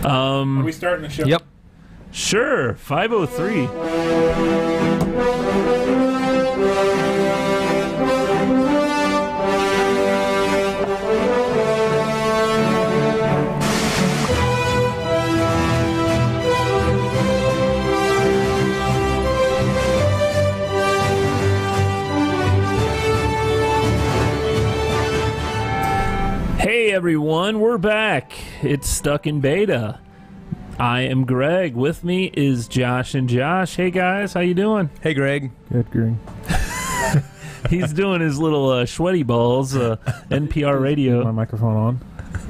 Are we starting the show? Yep. Sure, 5:03. Hey everyone, we're back. It's Stuck in Beta. I am Greg. With me is Josh and Josh. Hey guys, how you doing? Hey, Greg. Good, Greg. He's doing his little sweaty balls, NPR radio. My microphone on?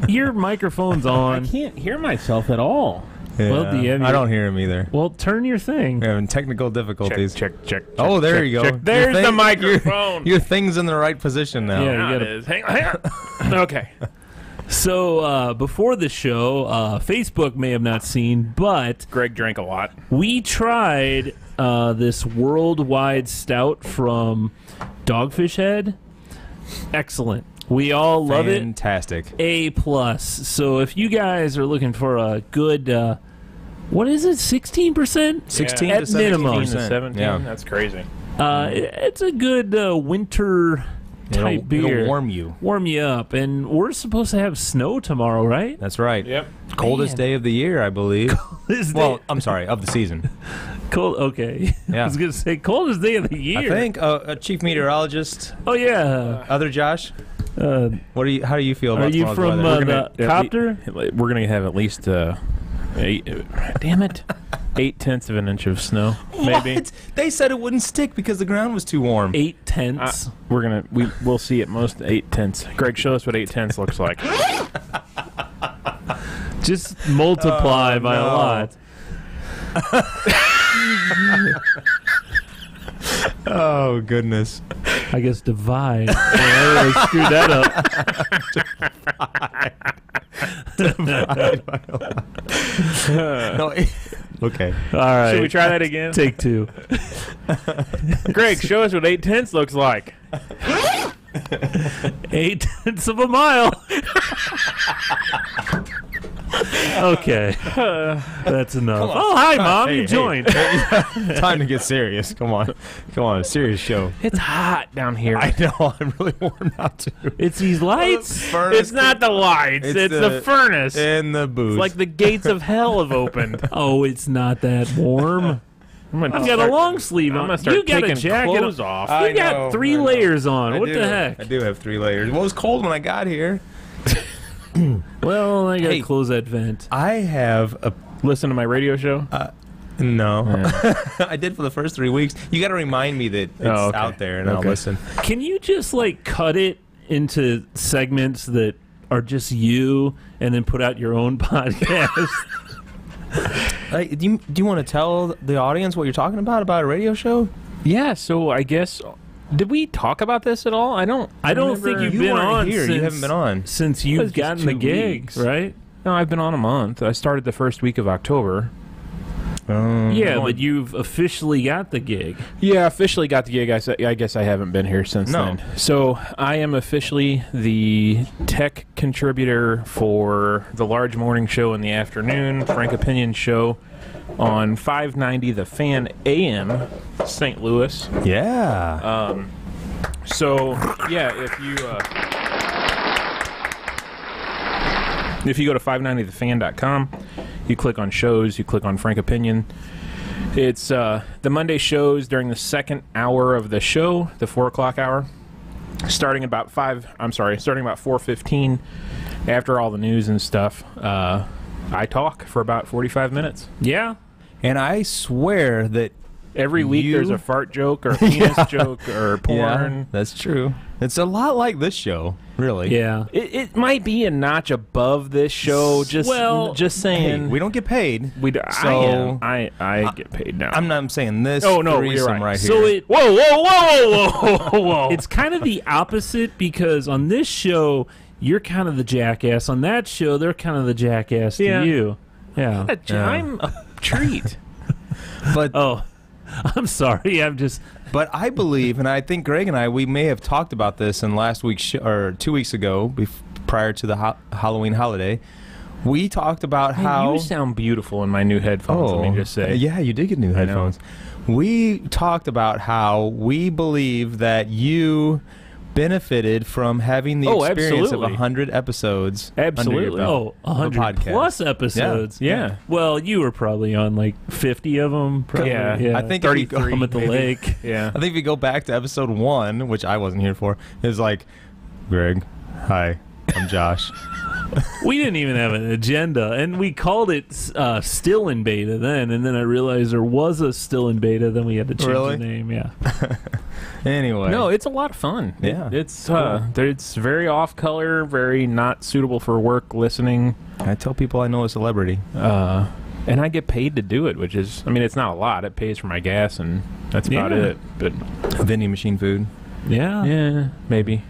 Your microphone's on. I can't hear myself at all. Yeah, Well, do you have I your- don't hear him either. Well, turn your thing. We're having technical difficulties. Check. Oh, there check, you go. check. There's the microphone. Your thing's in the right position now. Yeah. Now you it gotta- is. Hang on. Okay. So, before the show, Facebook may have not seen, but Greg drank a lot. we tried this worldwide stout from Dogfish Head. Excellent. We all love it. Fantastic. A+. So if you guys are looking for a good, what is it, 16%? 16 At to minimum. 16 to 17. Yeah. That's crazy. It's a good winter type beer. It'll warm you. Warm you up. And we're supposed to have snow tomorrow, right? That's right. Yep. Coldest Man. day of the year, I believe. This Well, day, I'm sorry, of the season. cold. Okay. I Yeah. was gonna say coldest day of the year. I think a chief meteorologist, Oh yeah. other Josh. Uh, What do you? How do you feel are about you tomorrow's from weather? the copter? We're going to have at least 8/10 of an inch of snow, maybe. What? They said it wouldn't stick because the ground was too warm. 8/10. We'll see at most 8/10. Greg, show us what 8/10 looks like. Just multiply by a no. lot. Oh goodness. I guess divide. I really screwed that up. No. Okay. All right. Should we try that again? Take two. Greg, show us what 8/10 looks like. 8/10 of a mile. Okay. That's enough. Oh, hi, Mom. Hey, you hey. joined. Time to get serious. Come on, a serious show. It's hot down here. I know. I'm really warm out too. It's these lights. It's not the lights. It's the furnace. in the booth. It's like the gates of hell have opened. Oh, it's not that warm. I'm I've got a long sleeve I'm on. gonna start You got taking a jacket clothes on. off. I You got know, 3 I know. layers on. I What do. the heck? I do have 3 layers. Well, it was cold when I got here. Well, I gotta Hey. close that vent. I have a Listen to my radio show. no. I did for the first 3 weeks. You got to remind me that it's Oh, okay. out there, and I'll Okay. listen. Can you just like cut it into segments that are just you, and then put out your own podcast? Do you want to tell the audience what you're talking about a radio show? Yeah, so I guess did we talk about this at all? I don't think remember. you've You been weren't on here. since, You haven't been on. since It was you've just gotten the 2 gig, weeks. right? No, I've been on a month. I started the first week of October. Yeah, but you've officially got the gig. Yeah, officially got the gig. I guess I haven't been here since No. then. So I am officially the tech contributor for the Large Morning Show in the afternoon, Frank Opinion Show on 590 The Fan AM, St. Louis. Yeah. So yeah, if you go to 590thefan.com, you click on shows, you click on Frank Opinion. It's the Monday shows during the second hour of the show, the 4 o'clock hour, starting about 4:15. After all the news and stuff, I talk for about 45 minutes. Yeah. and I swear that Every week You- there's a fart joke or a penis joke or porn. yeah, that's true. It's a lot like this show, really. Yeah. It might be a notch above this show. Just Hey, saying. we don't get paid. So I get paid now. I'm saying this. Oh, no, threesome you're right. here. So it whoa, whoa, whoa, whoa, whoa, whoa! it's kind of the opposite, because on this show you're kind of the jackass. On that show they're kind of the jackass Yeah. to you. Yeah. I'm a treat. but Oh, I'm sorry. I'm just But I believe, and I think Greg and we may have talked about this in last week's or 2 weeks ago, prior to the Halloween holiday. We talked about how you sound beautiful in my new headphones. Let me just say. Yeah, you did get new headphones. We talked about how we believe that you benefited from having the experience of absolutely. 100 episodes. Absolutely. Under your belt Oh, 100 plus episodes. Yeah. Well, you were probably on like 50 of them. Probably. Yeah. I think if you 33. go, I'm at the lake. Yeah. I think if you go back to episode 1, which I wasn't here for, is like, Greg, hi, I'm Josh. We didn't even have an agenda, and we called it Still in Beta then, and then I realized there was a Still in Beta, then we had to change Really? the name, yeah. Anyway. No, it's a lot of fun. Yeah. It's very off color, very not suitable for work listening. I tell people I know a celebrity. And I get paid to do it, which is, I mean, it's not a lot. It pays for my gas, and that's about Yeah. it. But Vending machine food. Yeah. yeah, maybe.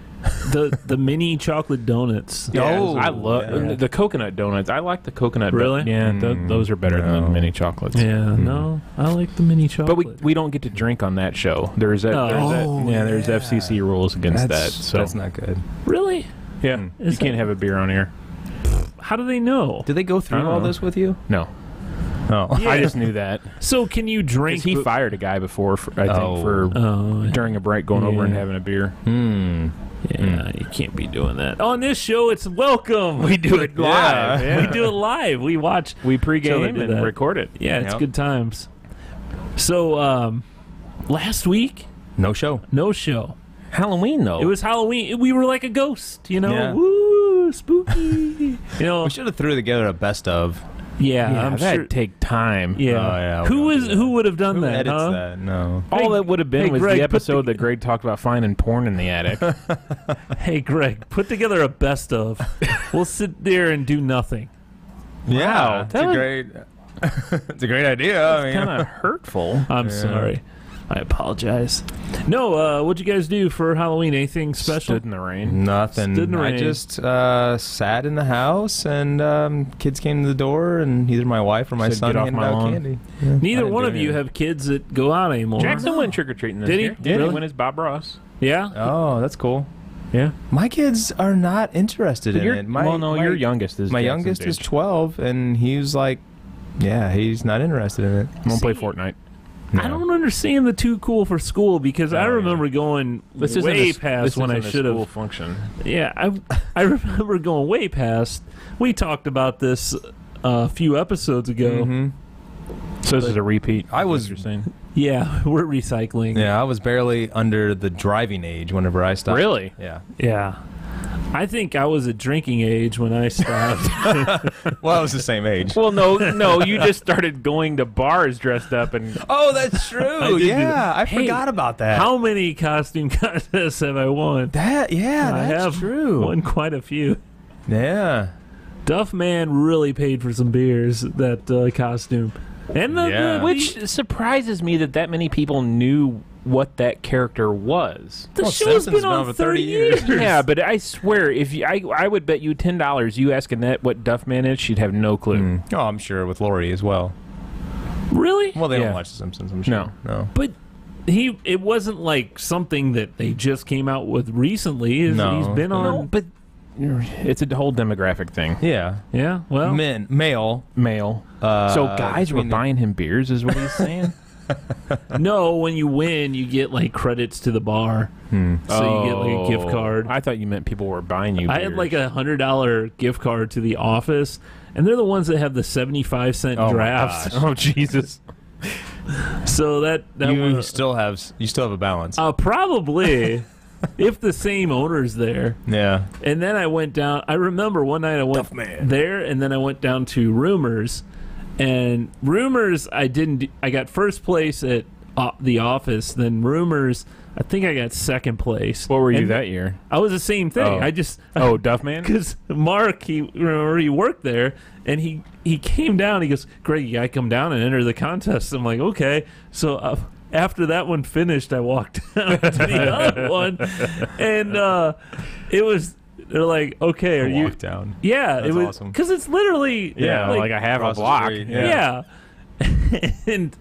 The mini chocolate donuts. Oh, I love yeah. the coconut donuts. I like the coconut. Really? Yeah, those are better than the No. mini chocolates. Yeah, no, I like the mini chocolate. But we don't get to drink on that show. There's that. Oh. There's FCC rules against that. So That's not good. Really? yeah, Mm. you can't have a beer on air. How do they know? Did they go through I don't all know. this with you? No, Oh. Yeah. I just knew that. So can you drink? Because he fired a guy before, I think, Oh. for during a break going over and Yeah. having a beer. Hmm. Yeah, you can't be doing that. On this show, it's welcome. We do it live. Yeah. We do it live. We watch. We So they pregame do and that. record it. Yeah, it's Yep. good times. So, last week, No show. no show. Halloween though. It was Halloween. We were like a ghost, you know? Yeah. Woo, spooky. You know? We should have threw together a best of. Yeah, yeah, I'm that'd sure. take time. Yeah. Oh, yeah, we Who don't was do that. who would have done Who that? edits Huh? that? No. All that would have been hey, was Greg, the put the- episode that Greg talked about finding porn in the attic. Hey, Greg, put together a best of. We'll sit there and do nothing. Yeah, it's that a was- great. It's a great idea. I mean, Kind of hurtful. I'm Yeah. sorry. I apologize. No, what'd you guys do for Halloween? Anything special? Stood in the rain. nothing. Stood in the I rain. just sat in the house, and kids came to the door, and either my wife or my Said, son "Get off handed my out lawn." candy. Yeah, I Neither didn't one do of you anything. have kids that go out anymore. Jackson went trick or treating this Did he? year. Yeah, Really? he went as Bob Ross. Yeah? Oh, that's cool. Yeah. My kids are not interested in it. My, well, no, my, your youngest is. My Jackson's youngest is age. 12, and he's like, yeah, he's not interested in it. Won't play See, Fortnite. I don't understand the too cool for school because I Oh, remember going This isn't way a, past this when I isn't a should school have. function. Yeah, I remember going way past. We talked about this a few episodes ago. Mm-hmm. So this is a repeat. I was- is what you're saying. Yeah, we're recycling. Yeah, I was barely under the driving age whenever I stopped. Really? Yeah. Yeah. I think I was at drinking age when I stopped. Well, I was the same age. Well, no, you just started going to bars dressed up and. Oh, that's true. I did do Yeah, that. I Hey, forgot about that. How many costume contests have I won? Yeah, I that's have true. won quite a few. Yeah. Duff Man really paid for some beers, that costume. And Yeah. Which surprises me that many people knew what that character was. the Well, show's Simpsons been on for 30 years. Yeah, but I swear, if you, I would bet you $10. You ask Annette what Duffman is, she'd have no clue. Mm. Oh, I'm sure with Lori as well. Really? Well, they Yeah. don't watch The Simpsons, I'm sure. No. But it wasn't like something that they just came out with recently. No. He's been on. No, but it's a whole demographic thing. Yeah. Yeah, well. Male. Male. So guys were meaning- buying him beers, is what he's saying. No, when you win, you get like credits to the bar. So you get like a gift card. I thought you meant people were buying you. I had like a $100 gift card to the office, and they're the ones that have the 75-cent Oh my drafts. gosh. Oh Jesus! So that You was still have a balance. probably if the same owner's there. Yeah. And then I went down. I remember one night I went there, and then I went down to Rumors. And Rumors, I got first place at the office. Then Rumors, I think I got second place. What were you And that year? I was the same thing. Oh. I just Duffman. because Mark, he worked there, and he came down. He goes, "Greg, you gotta come down and enter the contest." I'm like, "Okay." So after that one finished, I walked down to the other one, and it was. They're like, "Okay, are you?" Walk down. Yeah, That's it was awesome. because it's literally Yeah, like a half a across the block. street, yeah. And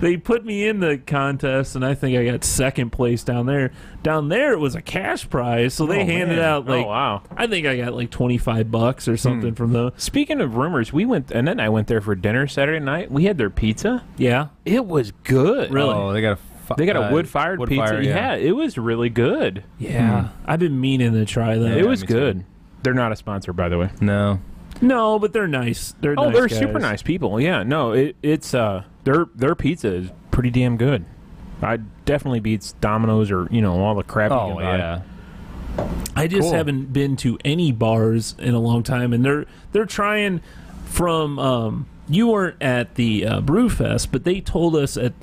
they put me in the contest, and I think I got second place down there. Down there, it was a cash prize, so they handed out like, I think I got like $25 or something from the. Speaking of rumors, we went, and then I went there for dinner Saturday night. We had their pizza. Yeah, it was good. Really? Oh, they got a wood-fired pizza. Yeah, it was really good. Yeah, I've been meaning to try that. It was good. Too. They're not a sponsor, by the way. No, but they're nice. They're they're super nice people. Yeah, no, it's their pizza is pretty damn good. I definitely beats Domino's or all the crap. Oh yeah. I just haven't been to any bars in a long time, and they're trying from. You weren't at the Brewfest, but they told us at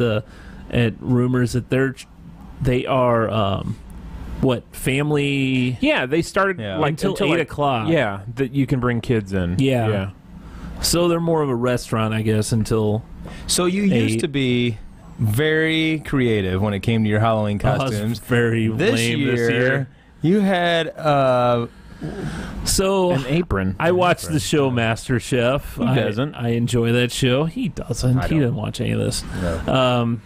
Rumors that they are family. Yeah, they started like until 8 o'clock. Yeah, that you can bring kids in. Yeah. So they're more of a restaurant, I guess, until. So you used to be very creative when it came to your Halloween costumes. Very lame this year. You had an apron. I watched the show MasterChef. Who doesn't? I enjoy that show. He doesn't. He doesn't watch any of this. No.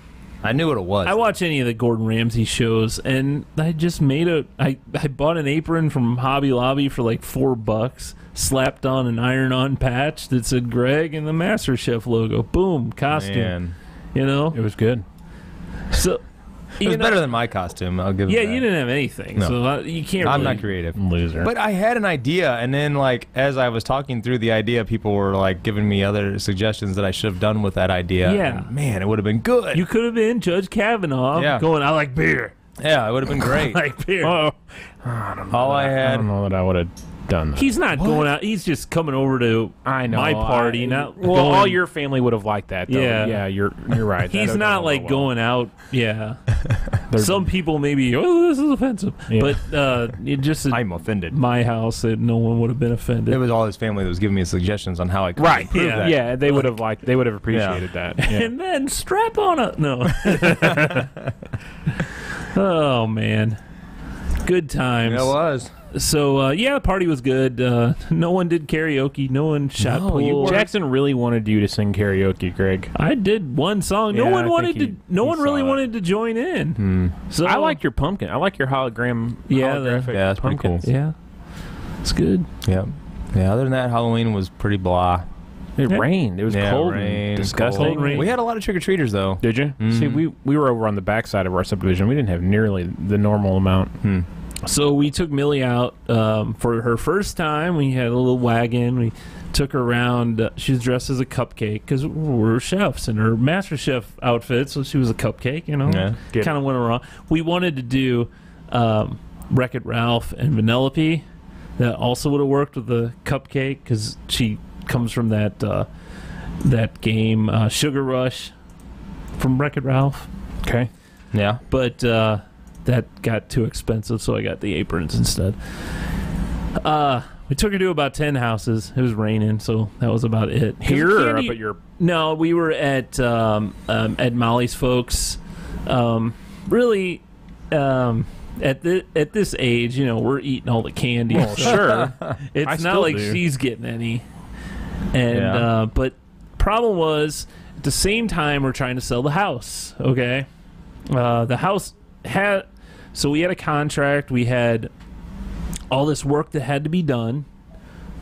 I knew what it was. I watch any of the Gordon Ramsay shows, and I just made I bought an apron from Hobby Lobby for like $4, slapped on an iron-on patch that said Greg and the MasterChef logo. Boom, costume. Man. It was good. So it was better than my costume. I'll give. Yeah, it that. You didn't have anything, so you can't. I'm really not creative, loser. But I had an idea, and then as I was talking through the idea, people were giving me other suggestions that I should have done with that idea. Yeah, and, man, it would have been good. You could have been Judge Kavanaugh, going, "I like beer." Yeah, it would have been great. I like beer. I don't know. I don't know that I would have done that. He's not going out. He's just coming over to my party. All your family would have liked that, though. Yeah, you're right. He's not going out. Yeah. Some people maybe, this is offensive. Yeah. But it just I'm offended. My house, no one would have been offended. It was all his family that was giving me suggestions on how I could improve that. Yeah, they would have appreciated that. Yeah. And then strap on a no. Oh man. Good times. It was. So, the party was good. No one did karaoke. No one shot pool. Jackson really wanted you to sing karaoke, Greg. I did one song. No one wanted to. No one really wanted to join in. So I liked your pumpkin. I like your hologram. Holographic that's pretty cool. Yeah, it's good. Yeah. Other than that, Halloween was pretty blah. It rained. It was cold and disgusting. Cold rain. We had a lot of trick-or-treaters, though. Did you? Mm-hmm. See, we were over on the backside of our subdivision. We didn't have nearly the normal amount. So we took Millie out for her first time. We had a little wagon. We took her around. She was dressed as a cupcake because we're chefs in her MasterChef outfit, so she was a cupcake, Yeah. Kind of went around. We wanted to do Wreck-It Ralph and Vanellope. That also would have worked with the cupcake because she comes from that game Sugar Rush from Wreck-It Ralph. Okay. Yeah. But that got too expensive, so I got the aprons instead. We took her to about 10 houses. It was raining, so that was about it. Here or up at your... No, we were at Molly's folks. Really, at this age, we're eating all the candy. Well, sure. It's not like she's getting any. And but problem was, at the same time, we're trying to sell the house. Okay, the house had... So we had a contract. We had all this work that had to be done.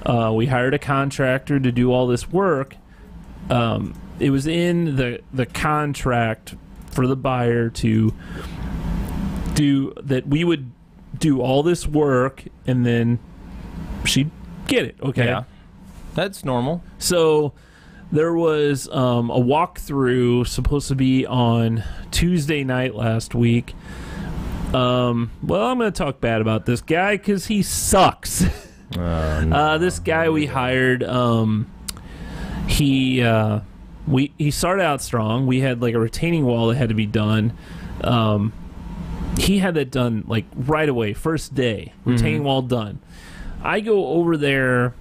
We hired a contractor to do all this work. It was in the contract for the buyer to do that. We would do all this work, and then she'd get it. Okay, yeah, that's normal. So there was a walkthrough supposed to be on Tuesday night last week. Well, I'm going to talk bad about this guy because he sucks. This guy we hired, he started out strong. We had like a retaining wall that had to be done. He had that done like right away, first day, retaining wall done. I go over there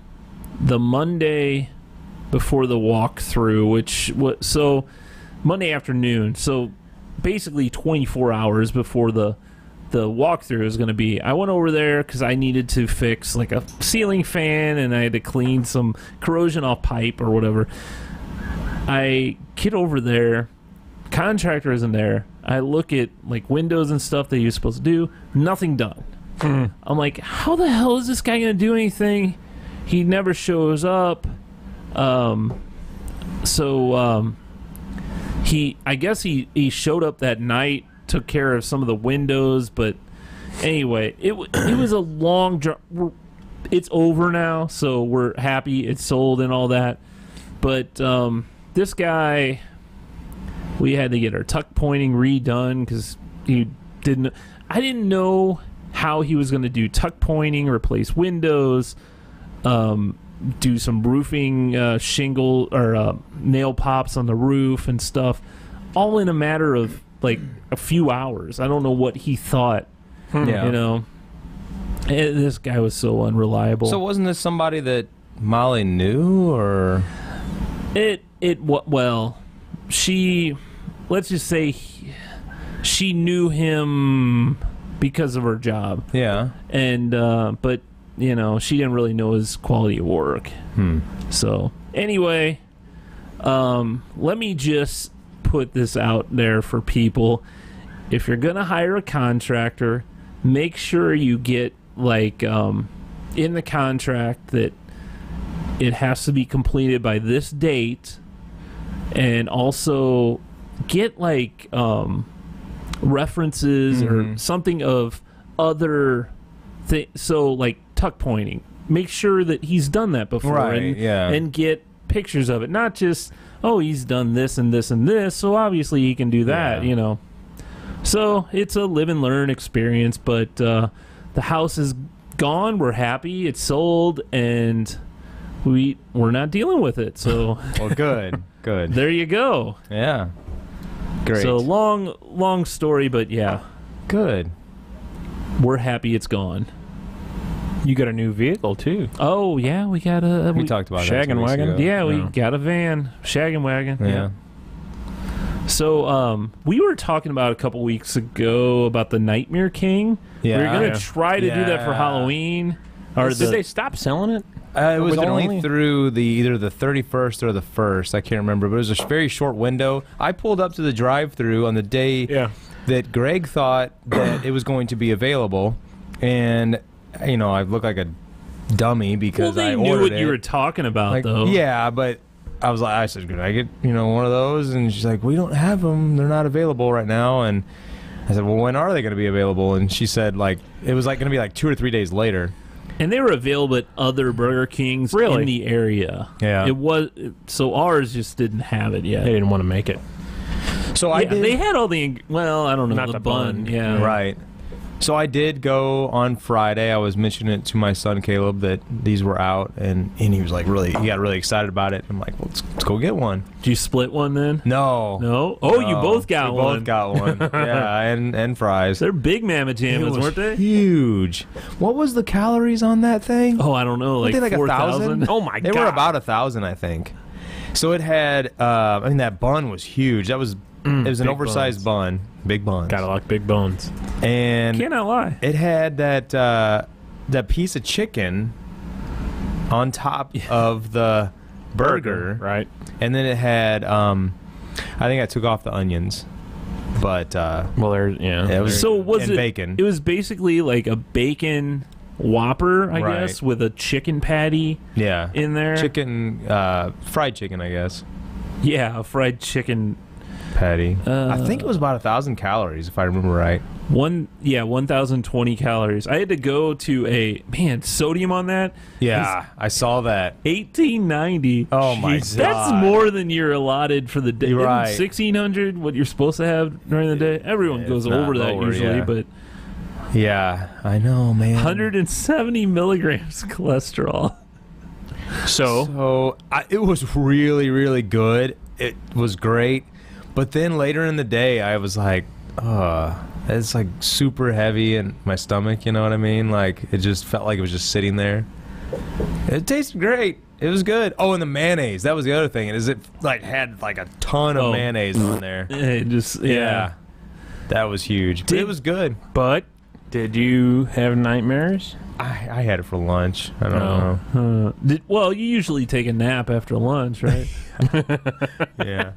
the Monday before the walkthrough, so Monday afternoon. So basically 24 hours before the walkthrough is going to be. I went over there because I needed to fix like a ceiling fan, and I had to clean some corrosion off pipe or whatever. I get over there, Contractor isn't there. I look at like windows and stuff that he was supposed to do. Nothing done. I'm like, how the hell is this guy going to do anything? He never shows up. I guess he showed up that night, took care of some of the windows, but anyway, it was a long drive. It's over now, so we're happy it's sold and all that. But this guy, we had to get our tuck pointing redone because I didn't know how he was going to do tuck pointing, replace windows, do some roofing shingle or nail pops on the roof and stuff, all in a matter of like a few hours. I don't know what he thought. Yeah. You know, this guy was so unreliable. So wasn't this somebody that Molly knew, or let's just say she knew him because of her job. Yeah. And but you know, she didn't really know his quality of work. So anyway, let me just put this out there for people. If you're gonna hire a contractor, make sure you get like in the contract that it has to be completed by this date, and also get like references or something of other things. So like tuck pointing, make sure that he's done that before, right? And get pictures of it, not just he's done this and this and this, so obviously he can do that. You know. So it's a live and learn experience, but the house is gone. We're happy. It's sold, and we're not dealing with it. So well, good. There you go. Yeah. Great. So long story, but yeah. Good. We're happy it's gone. You got a new vehicle too. Oh yeah, we got a. We talked about Shag that and wagon. Yeah, we got a van, shag and wagon. Yeah. So we were talking about a couple weeks ago about the Nightmare King. Yeah. We were gonna try to do that for Halloween. Or Did they stop selling it? It was only through either the 31st or the 1st. I can't remember, but it was a very short window. I pulled up to the drive-thru on the day that Greg thought that it was going to be available, and you know, I look like a dummy because I ordered it. They knew what you were talking about, though. Yeah, but I said, could I get one of those? And she's like, we don't have them. They're not available right now. And I said, well, when are they going to be available? And she said, like, it was like going to be like 2 or 3 days later. And they were available at other Burger Kings in the area. Yeah. It was, so ours just didn't have it yet. They didn't want to make it. So I did. They had all the, I don't know, not the bun. Yeah. Right. So I did go on Friday. I was mentioning it to my son Caleb that these were out, and he was like he got really excited about it. I'm like, well, let's go get one. Did you split one then? No. Oh, you both got one. Both got one. Yeah, and fries. They're big mamma jammas, weren't they? Huge. What was the calories on that thing? Oh, I don't know, like 4,000? Oh my god. They were about 1,000, I think. So it had that bun was huge. It was an oversized bun. Big buns. Gotta like big bones. And cannot lie. It had that piece of chicken on top of the burger. Right. And then it had I think I took off the onions. But well, there's it was so was and it bacon. It was basically like a bacon Whopper, I guess, with a chicken patty in there. Chicken fried chicken, I guess. Yeah, a fried chicken patty. I think it was about 1,000 calories, if I remember right. 1,020 calories. I had to go to sodium on that. Yeah, I saw that. 1890. Oh my god, that's more than you're allotted for the day. You're right. 1,600, what you're supposed to have during the day. Everyone goes over that usually, but yeah, I know, man. 170 milligrams cholesterol. So it was really, really good. It was great. But then later in the day, I was like, it's like super heavy in my stomach, you know what I mean? Like, it just felt like it was just sitting there. It tasted great. It was good. Oh, and the mayonnaise. That was the other thing. Is it like had like a ton of mayonnaise on there. It just, yeah. That was huge. But it was good. But did you have nightmares? I had it for lunch. I don't know. Well, you usually take a nap after lunch, right? Yeah.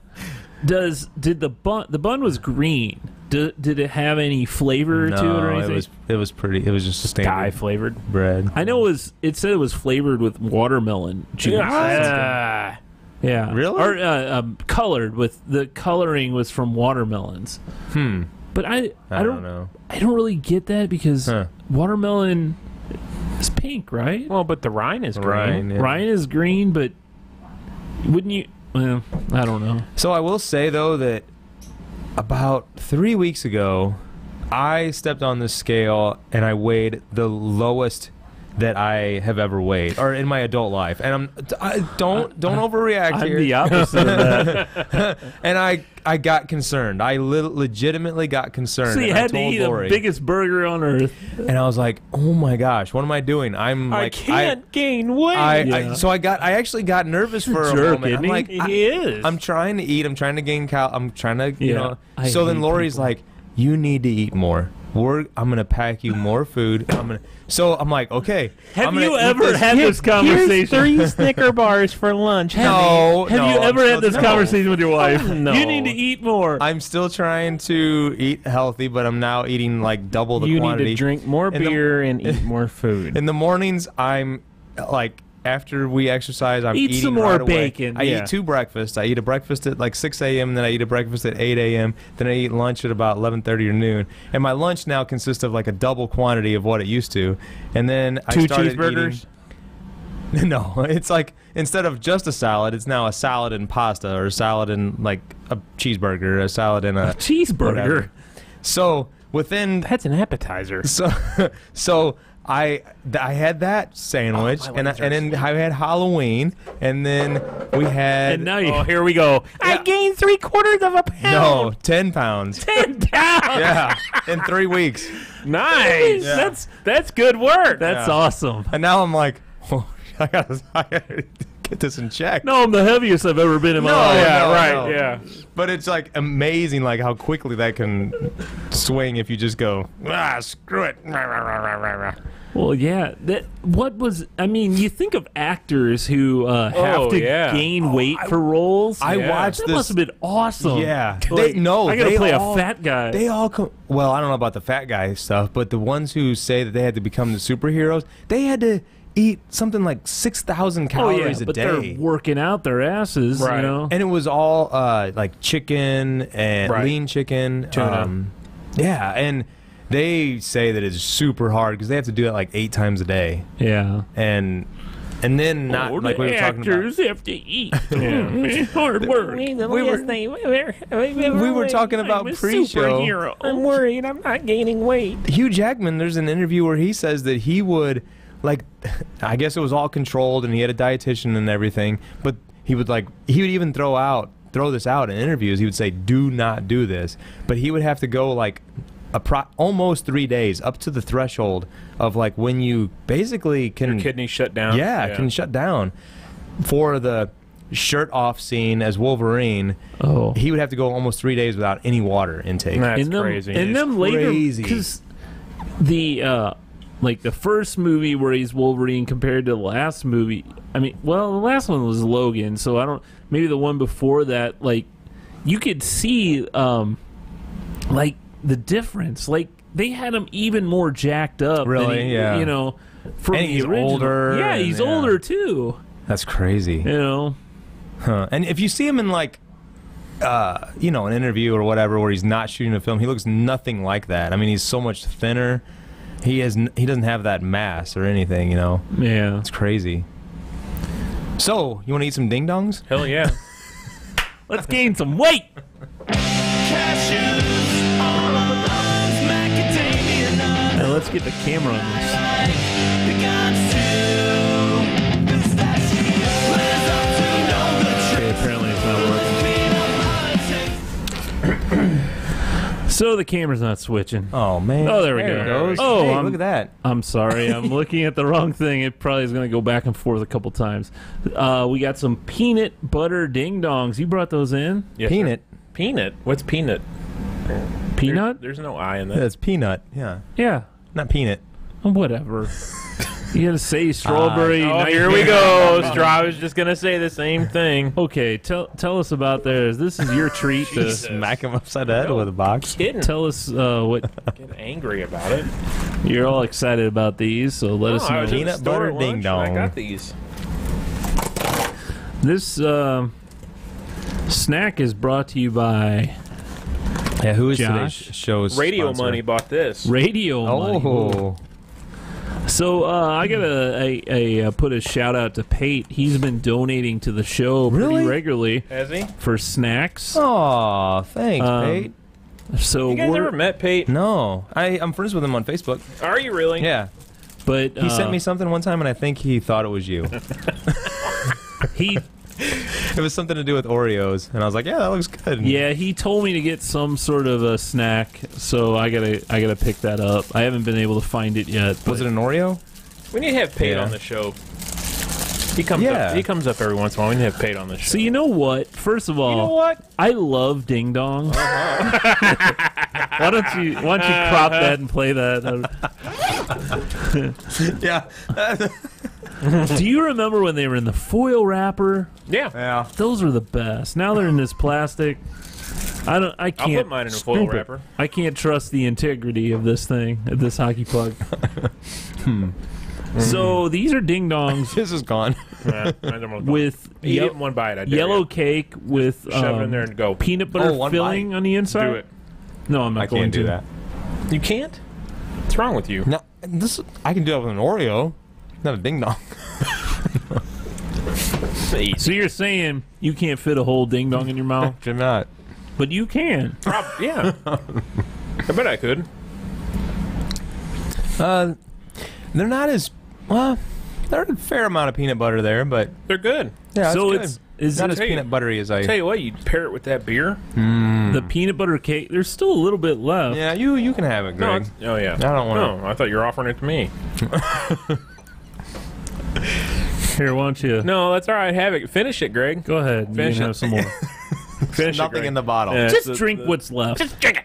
Did the bun was green? Did it have any flavor to it or anything? it was pretty. It was just a standard Dye flavored bread. I know it said it was flavored with watermelon juice. Yeah. Yeah. Really? Or colored with the coloring was from watermelons. But I don't know. I don't really get that because watermelon is pink, right? Well, but the rind is green. Rind is green, but wouldn't you? Well, I don't know. So I will say though that about 3 weeks ago, I stepped on the scale and I weighed the lowest that I have ever weighed, or in my adult life. And don't overreact I'm here. the opposite of that. And I got concerned. I legitimately got concerned. So you and had I to told eat the Lori, biggest burger on earth. and I was like, "Oh my gosh, what am I doing? I can't gain weight. I actually got nervous for a Jerk, moment. isn't I'm he? like, He is. I'm trying to eat. I'm trying to gain I'm trying to, you Yeah, know. I So then hate Lori's people. like, "You need to eat more. I'm gonna pack you more food. So I'm like, okay. Have I'm gonna you eat ever this- had this conversation? Here's 3 Snicker bars for lunch. No, Have no, you I'm ever still- had this no. conversation with your wife? No. You need to eat more. I'm still trying to eat healthy, but I'm now eating like double the You quantity. need to drink more In the- beer and eat more food. In the mornings, I'm like, after we exercise, I'm Eat eating some more right away. bacon. I Yeah. eat 2 breakfasts. I eat a breakfast at like 6 a.m., then I eat a breakfast at 8 a.m., then I eat lunch at about 11:30 or noon. And my lunch now consists of like a double quantity of what it used to. And then I 2 started cheeseburgers? eating. No, it's like instead of just a salad, it's now a salad and pasta, or a salad and like a cheeseburger, a salad and a Cheeseburger. whatever. So within That's an appetizer. so I had that sandwich, Oh, my and legs are then I had Halloween, and then we had And now you. Oh, here we go. I gained 3/4 of a pound. no 10 pounds. 10 pounds. Yeah, in 3 weeks, Nice. Yeah. That's good work. That's Yeah. awesome. and now I'm like, oh, I gotta get this in check. No, I'm the heaviest I've ever been in my No, life. yeah, no, right. no. Yeah. But it's like amazing, like how quickly that can swing if you just go, screw it. Well, yeah. I mean, you think of actors who have to gain weight for roles. I Yeah. watched That this. must have been awesome. Yeah, Like, I gotta they play all- a fat guy. They all come. Well, I don't know about the fat guy stuff, but the ones who say that they had to become the superheroes, they had to eat something like 6,000 calories a but day. they're working out their asses, Right. you know. And it was all like chicken and Right. lean chicken. Tuna. Yeah, and they say that it's super hard because they have to do it like 8 times a day, Yeah. and then not like we were talking about. actors have to eat. It's hard work. We were talking about pre-show. I'm worried I'm not gaining weight. Hugh Jackman, there's an interview where he says that he would, like, I guess it was all controlled and he had a dietitian and everything, but he would even throw this out in interviews. He would say, do not do this. But he would have to go like almost 3 days up to the threshold of like when you basically can Your kidneys shut down. can shut down for the shirt off scene as Wolverine. Oh. He would have to go almost 3 days without any water intake. That's them, crazy. And them later, crazy. because the like the first movie where he's Wolverine compared to the last movie. I mean, well, the last one was Logan, so I don't. Maybe the one before that, like you could see, like the difference. Like they had him even more jacked up. Really? than Yeah. You know, from And the he's original. older, Yeah, and he's yeah. older too. That's crazy. You know. Huh. And if you see him in like, an interview or whatever where he's not shooting a film, he looks nothing like that. I mean, he's so much thinner. He doesn't have that mass or anything. You know, Yeah. it's crazy. So, you want to eat some ding dongs? Hell yeah. Let's gain some weight. Now let's get the camera on this. Okay, apparently it's not working. So the camera's not switching. Oh man! Oh, there we it go. goes. Oh, hey, I'm- look at that. I'm sorry, I'm looking at the wrong thing. It probably is going to go back and forth a couple times. We got some peanut butter ding dongs. You brought those in? Yes, Peanut. sir. Peanut? What's peanut? Peanut? There's no I in that. That's peanut. Yeah, Yeah. not peanut. Whatever. You gotta say strawberry. Oh, here we go. I was just gonna say the same thing. Okay, tell us about theirs. This is your treat. To Smack him upside the head with a box. Kidding. tell us what Get angry about it. you're all excited about these. So let us I was know. in the Peanut store butter at lunch ding and dong. I got these. This snack is brought to you by Yeah, who is Josh? today's show's Radio sponsor? Money bought this. Radio Money. Oh, So I gotta put a shout out to Pate. He's been donating to the show pretty Really? regularly Has he? for snacks. oh, thanks, Pate. So You guys we're, ever met Pate? No, I'm friends with him on Facebook. Are you really? Yeah, but he sent me something one time, and I think he thought it was you. he It was something to do with Oreos, and I was like, "Yeah, that looks good." yeah he told me to get some sort of a snack. So I gotta pick that up. I haven't been able to find it yet. Was it an Oreo? We need to have Pate Yeah. on the show. He comes Yeah. up. He comes up every once in a while. We need to have Pate on the show. So you know what? First of all, You know what? I love Ding Dong. Why don't you crop that and play that? Yeah. Do you remember when they were in the foil wrapper? Yeah. Yeah. Those were the best. Now they're in this plastic. I I'll can't put mine in a foil stupid. wrapper. I can't trust the integrity of this thing, of this hockey puck. So these are Ding Dongs This is gone. Yeah, I don't know. with Eat it in one bite. I dare yellow you. cake with Shove it in there and go. peanut butter one filling bite. on the inside. Do it. No, I'm not I going can't to. do that. You can't? What's wrong with you? No, I can do that with an Oreo, not a ding dong. So you're saying you can't fit a whole Ding Dong in your mouth, You're not. but you can. Yeah. I bet I could. They're not as well. There's a fair amount of peanut butter there, but They're good. yeah, So good. is not it as peanut buttery as I. Tell you what, you pair it with that beer. the peanut butter cake? There's still a little bit left. Yeah, you can have it, No, Greg. it's, oh yeah. I don't want No, I thought you were offering it to me. Here, why don't you? No, that's all right. Have it. Finish it, Greg. Go ahead. You Finish can it. have some more. Finish it, Nothing Greg. in the bottle. Yeah, Just it's drink the- what's left. Just drink it.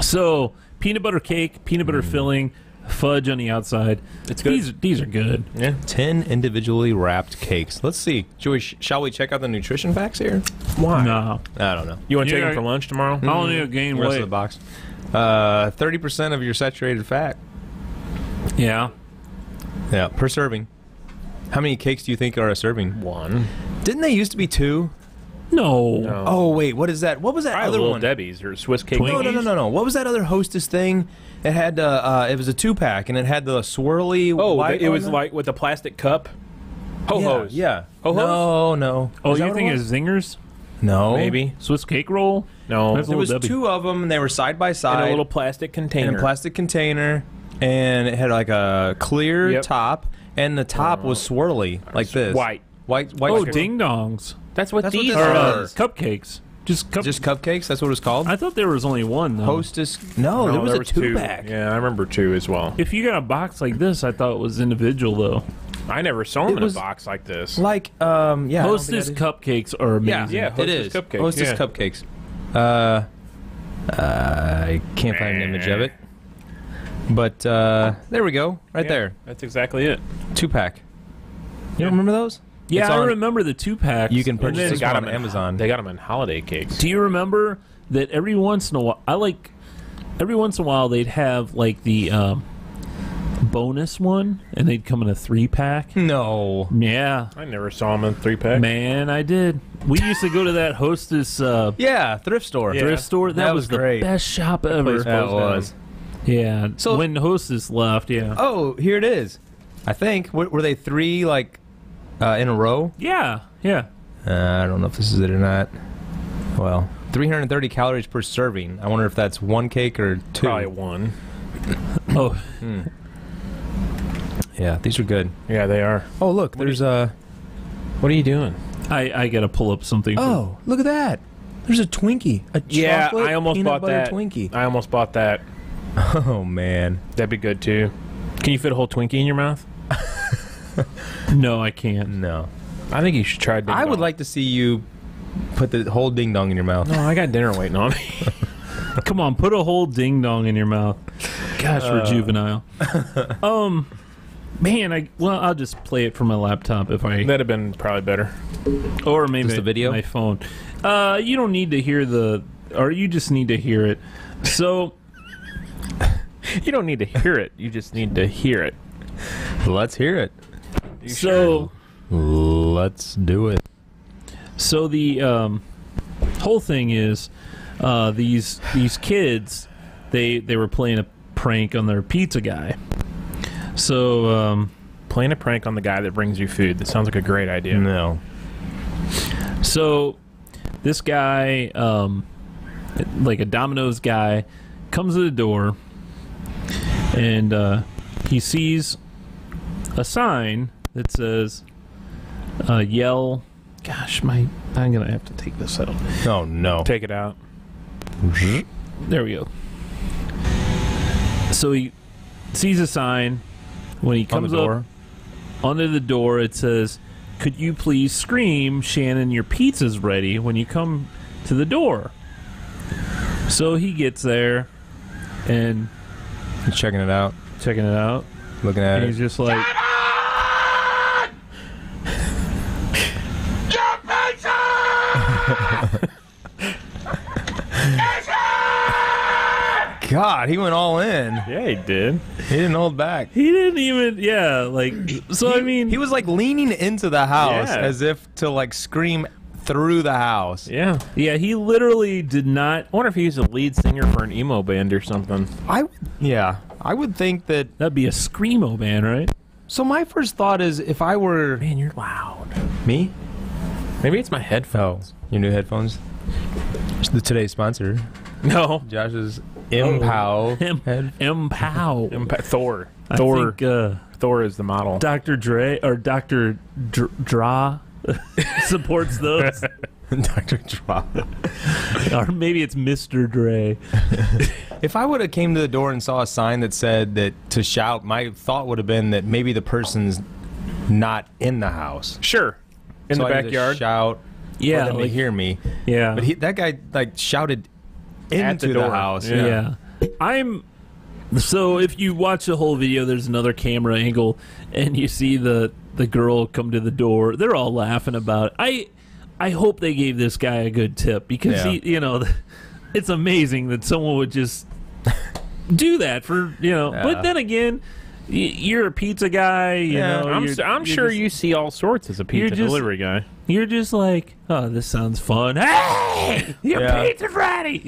So peanut butter cake, peanut butter filling, fudge on the outside. It's good. These are good. Yeah. 10 individually wrapped cakes. Let's see. Shall we check out the nutrition facts here? Why? No, I don't know. You want to take Yeah. them for lunch tomorrow? I don't need to gain Rest weight. of the box. 30% of your saturated fat. Yeah. Yeah, per serving. How many cakes do you think are a serving? One. Didn't they used to be 2? No. No. Oh wait, what is that? What was that Probably other Little one? Debbie's or Swiss cake. Twinkies? No. What was that other Hostess thing? It had it was a 2-pack and it had the swirly. Oh, white it was on like with a plastic cup. Ho hos. Yeah. Ho-hos? No. Oh, Is that you what think it was? it's zingers? No. Maybe. Swiss cake roll? No. That's There was Little Debbie. 2 of them. And they were side by In side a little plastic in container. a plastic container, and it had like a clear Yep. top, and the top was swirly like this. White. White. Oh, swirl. ding dongs. That's what That's what these this Or are. is. cupcakes. Just cupcakes. That's what it's called. I thought there was only one though. Hostess. No, there was a 2-pack. Yeah, I remember 2 as well. If you got a box like this, I thought it was individual though. I never saw them It in a was- box like this. Like yeah. I don't think Hostess I did. cupcakes are amazing. Yeah, It Hostess is. cupcakes, Hostess yeah. cupcakes. I can't find an image of it. But there we go. Right Yeah, there. That's exactly it. 2-pack. You don't remember those? Yeah, It's I on- remember the 2-packs. You can And purchase then- this one on them Amazon. They got them in holiday cakes. Do you remember that every once in a while, every once in a while they'd have like the bonus one, and they'd come in a 3-pack. No. Yeah, I never saw them in 3-pack. man, I did. We used to go to that Hostess Yeah, thrift store. Yeah. thrift store. That, That was was great. the best shop ever. That was. Yeah. So- when Hostess left, yeah. Oh, here it is. I think. Were they 3 like in a row? Yeah, yeah. I don't know if this is it or not. Well, 330 calories per serving. I wonder if that's 1 cake or 2. Probably 1. Oh, Yeah, these are good. Yeah, they are. Oh, look, there's a. What are you doing? I gotta pull up something. Oh, look at that. There's a Twinkie. A Yeah, chocolate I almost peanut bought butter that. Twinkie. I almost bought that. Oh man. That'd be good too. Can you fit a whole Twinkie in your mouth? No, I can't. No. I think you should try. Ding I would Dong. like to see you put the whole ding dong in your mouth. No, I got dinner waiting on me. Come on, put a whole ding dong in your mouth. Gosh, we're juvenile. Man, I'll just play it from my laptop if I, That'd have been probably better. or maybe Just the video? my phone. You don't need to hear or you just need to hear it. So You don't need to hear it. You just need to hear it. Let's hear it. so Let's do it. so the whole thing is these kids they were playing a prank on their pizza guy. So Playing a prank on the guy that brings you food. That sounds like a great idea. No. So this guy, like a Domino's guy, comes to the door and he sees a sign that says yell. Gosh, I'm gonna have to take this out. Oh, no. Take it out. There we go. So he sees a sign. When he On comes the door. up under the door, it says, "Could you please scream, Shannon, your pizza's ready," when you come to the door. So he gets there and He's checking it out. checking it out. Looking at And he's it. just like, God, he went all in. Yeah, he did. He didn't hold back. he didn't even, yeah, like, so I mean, He was like leaning into the house Yeah. as if to like scream through the house. Yeah. yeah, he literally did not. I wonder if he's a lead singer for an emo band or something. I would think that. That'd be a screamo man, right? So my first thought is if I were Man, you're loud. me. Maybe it's my headphones. Your new headphones. Today's sponsor, No. Josh's Impow. Thor. I Thor. think Thor is the model. Dr. Dre or Dr. Dra supports those. Dr. Drop. Or maybe it's Mr. Dre. If I would have came to the door and saw a sign that said that to shout, my thought would have been that maybe the person's not in the house. Sure. In So the I had to backyard. shout Yeah, for them to hear me. yeah. But that guy like shouted At the into the door. house. Yeah. So if you watch the whole video, there's another camera angle, and you see the girl come to the door. They're all laughing about it. I hope they gave this guy a good tip because Yeah. it's amazing that someone would just do that for Yeah. But then again, you're a pizza guy. You know, I'm sure you see all sorts as a pizza just- delivery guy. You're just like, oh, this sounds fun. Hey, your Yeah. pizza's ready.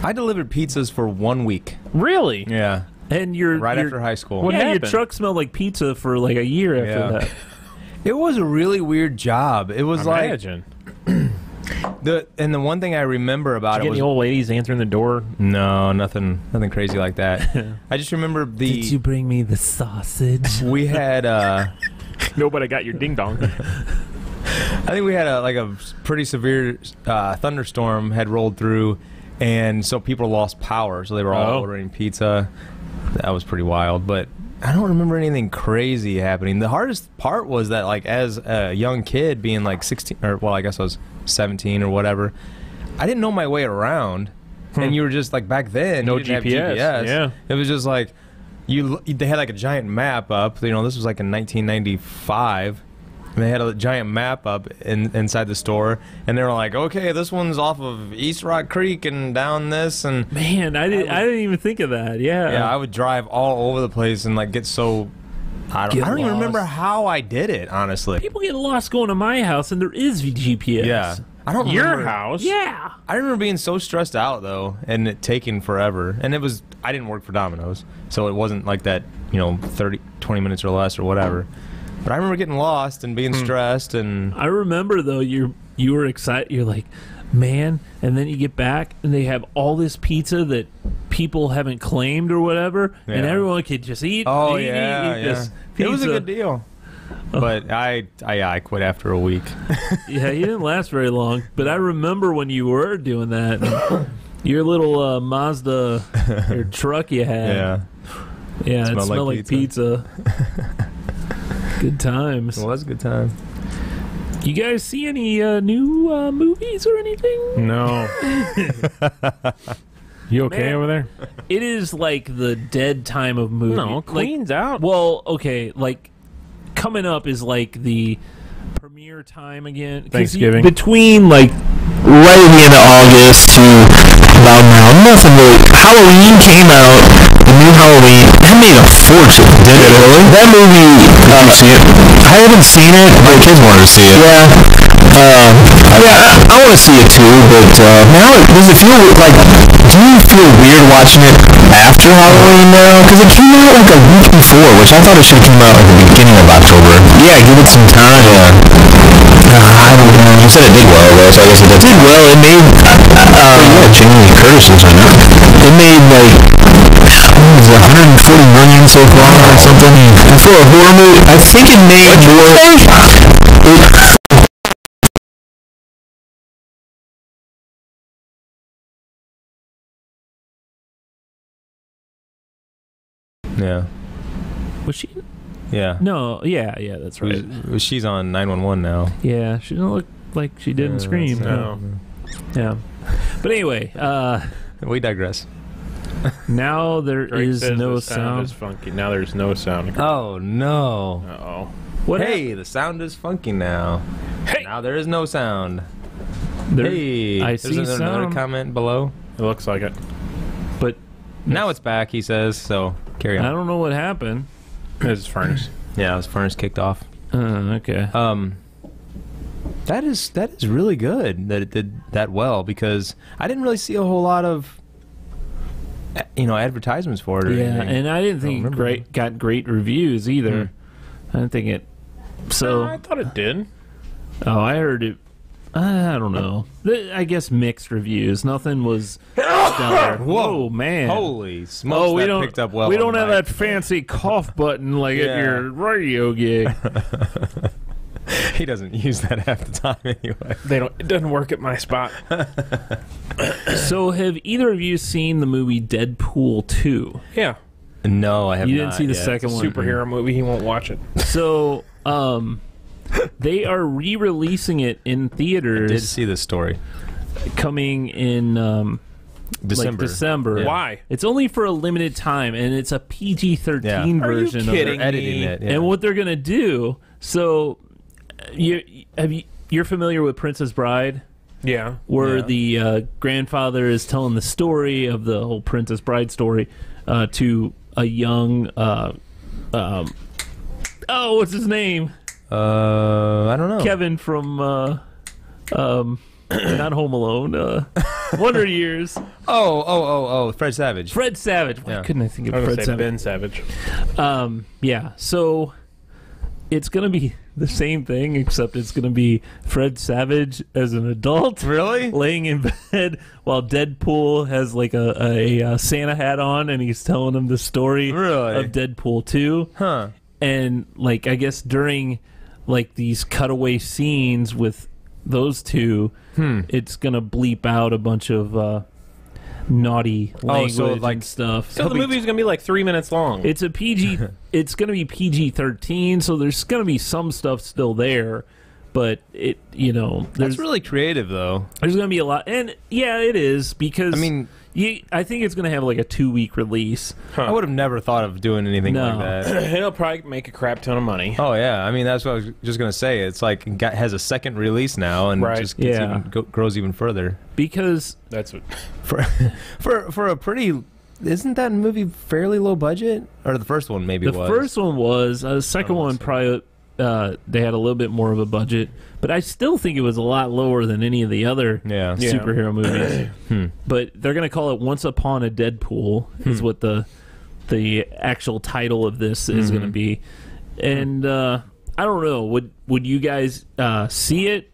I delivered pizzas for 1 week. Really? Yeah. And you're Right you're- after high school. What yeah, your happened? truck smelled like pizza for like a year after Yeah. that. It was a really weird job. It was like Imagine. the one thing I remember about it Getting was the old ladies answering the door. no, nothing crazy like that. I just remember bring me the sausage? we had Nobody got your ding dong. I think we had a pretty severe thunderstorm had rolled through, and so people lost power, so they were all Oh. ordering pizza. That was pretty wild, but I don't remember anything crazy happening. The hardest part was that, like, as a young kid, being like 16, or well, I guess I was 17 or whatever, I didn't know my way around, and you were just like back then, No you didn't GPS, have GPS. yeah. It was just like they had like a giant map up. This was like in 1995. And they had a giant map up inside the store, and they were like, "Okay, this one's off of East Rock Creek and down this." And Man, I didn't even think of that. yeah, I would drive all over the place and like get so. I don't even lost. remember how I did it, honestly. People get lost going to my house, and there is GPS. Yeah, I don't Your remember. house? Yeah. I remember being so stressed out though, and it taking forever. And it was I didn't work for Domino's, so it wasn't like that. 20 minutes or less or whatever. But I remember getting lost and being stressed, and I remember though you were excited. You're like, man, and then you get back and they have all this pizza that people haven't claimed or whatever, and Yeah. everyone could just eat. oh eat, yeah, eat yeah. this It was a pizza. good deal. But I quit after a week. Yeah, you didn't last very long, but I remember when you were doing that. Your little Mazda, your truck you had. Yeah, it Smelled smelled like like pizza. Good times. Well, that's a good time. You guys see any new movies or anything? No. You okay Man. over there? It is like the dead time of movie. No, Like, Queen's out. well, okay, like coming up is like the premiere time again. 'Cause Thanksgiving. between like Right at the end of August to about now, nothing really. Halloween came out, the new Halloween. That made a fortune. Did it really? That movie. Did you see it? I haven't seen it. My kids wanted to see it. Yeah. I want to see it too, but now does it feel like? Do you feel weird watching it after Halloween now? Because it came out like a week before, which I thought it should have come out like the beginning of October. Yeah, give it some time. Yeah. I don't know. You said it did well, though, so I guess it did well. It made, Jamie Curtis is in it. It made, like, what was it, 140 million so far or something. And for a horror movie, I think it made more. Yeah. was she? Yeah. No, yeah, that's right. She's on 911 now. Yeah, she didn't look like she did in Scream. No. Yeah, but anyway, We digress. now there Greg is says no the sound is funky. Now there's no sound. Oh, no. Uh-oh. What Hey, the sound is funky now. Hey! Now there is no sound. There- Hey, I there's see another sound. comment below. It looks like it. But Now it's back, he says, so carry on. I don't know what happened. It's furnace. Yeah, his furnace kicked off. Okay. That is really good that it did that well, because I didn't really see a whole lot of advertisements for it or Yeah, anything. and I didn't think remember. it got great reviews either. I didn't think it. So I thought it did. oh, I heard it. I don't know. I guess mixed reviews. Nothing was stellar. Whoa, man! Holy smokes, we that don't picked up well. We on don't the have mic. that fancy cough button like Yeah. at your radio gig. He doesn't use that half the time anyway. It doesn't work at my spot. So, have either of you seen the movie Deadpool 2? Yeah. No, I have not. You didn't see the yet. second one. Superhero movie. He won't watch it. So, they are re-releasing it in I did theaters see this story. coming in December. Like December. Yeah. Why? It's only for a limited time, and it's a PG-13 Yeah. Are you version kidding of it. Editing it. Yeah. And what they're gonna do? So, you're familiar with Princess Bride, Yeah. where Yeah. the grandfather is telling the story of the whole Princess Bride story to a young what's his name? I don't know. Kevin from not Home Alone, Wonder Years. Oh, Fred Savage. Fred Savage. Why Yeah. couldn't I think of I was Fred going to say Savage? Ben Savage. Yeah, so it's going to be the same thing, except it's going to be Fred Savage as an adult. Really? Laying in bed while Deadpool has like a Santa hat on, and he's telling him the story Really? of Deadpool 2. Huh. And like I guess during like these cutaway scenes with those two, it's gonna bleep out a bunch of naughty language like- and stuff. So the movie's going to be like 3 minutes long. It's a PG. It's gonna be PG-13, so there's gonna be some stuff still there, but there's That's really creative, though. there's gonna be a lot, and yeah, it is because I mean, I think it's gonna have like a 2-week release. I would have never thought of doing anything No. like that. It'll probably make a crap ton of money. Oh yeah, I mean that's what I was just gonna say. It's like has a second release now, and Right. just gets Yeah. grows even further. Because That's what. For a pretty, isn't that movie fairly low budget? Or the first one maybe the was. first one was, the second one probably they had a little bit more of a budget, but I still think it was a lot lower than any of the other Yeah. Yeah. superhero movies. But they're gonna call it Once Upon a Deadpool is what the actual title of this is gonna be, and I don't know. Would you guys see it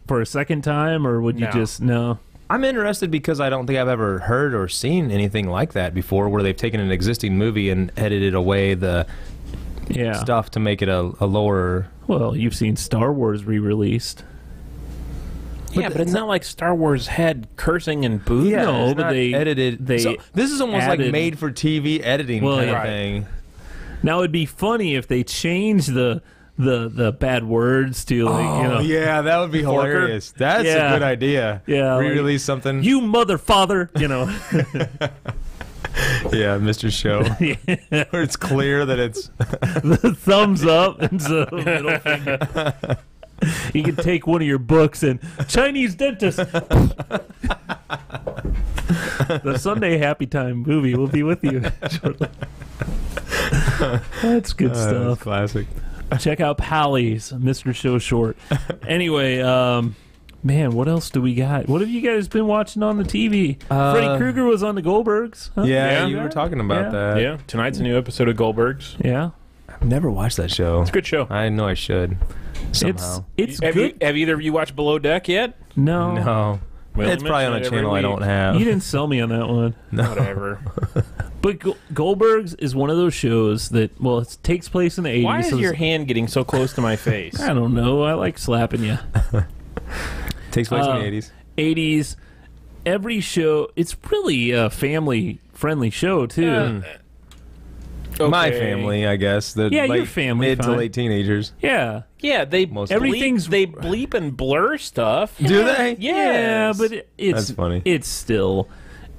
for a second time, or would you No. just no? I'm interested because I don't think I've ever heard or seen anything like that before, where they've taken an existing movie and edited away the Yeah. stuff to make it a lower. Well, you've seen Star Wars re-released. Yeah, but it's not like Star Wars had cursing and boobs. No, it's but not they- edited. they So this is almost like added- made for TV editing Well, kind yeah. of thing. Now it'd be funny if they changed the the bad words to yeah, that would be hilarious. That's Yeah. a good idea. Yeah, like, Re-release something. you mother father, Yeah, Mr. Show. Where it's clear that it's the thumbs up and the middle finger. You can take one of your books and Chinese dentist. The Sunday Happy Time movie will be with you shortly. That's good stuff. classic. Check out Pally's Mr. Show Short. Anyway, man, what else do we got? What have you guys been watching on the TV? Freddy Krueger was on the Goldbergs. Huh? Yeah, Yeah. you were talking about Yeah. that. Yeah, tonight's a new episode of Goldbergs. Yeah. I've never watched that show. It's a good show. I know I should. Somehow. It's have, good. have either of you watched Below Deck yet? No. No. Well, It's we probably on a mention it channel every I week. don't have. You didn't sell me on that one. Whatever. But Goldbergs is one of those shows that, well, it takes place in the 80s. Why is so your hand getting so close to my face? I don't know. I like slapping you. Takes place in the 80s. 80s. Every show, it's really a family-friendly show, too. My Okay. family, I guess. The Yeah, your late, family, mid to fine. late teenagers. Yeah. Yeah, they Most Everything's- they bleep and blur stuff. Do they? Yeah, Yes. but it's That's funny. It's still,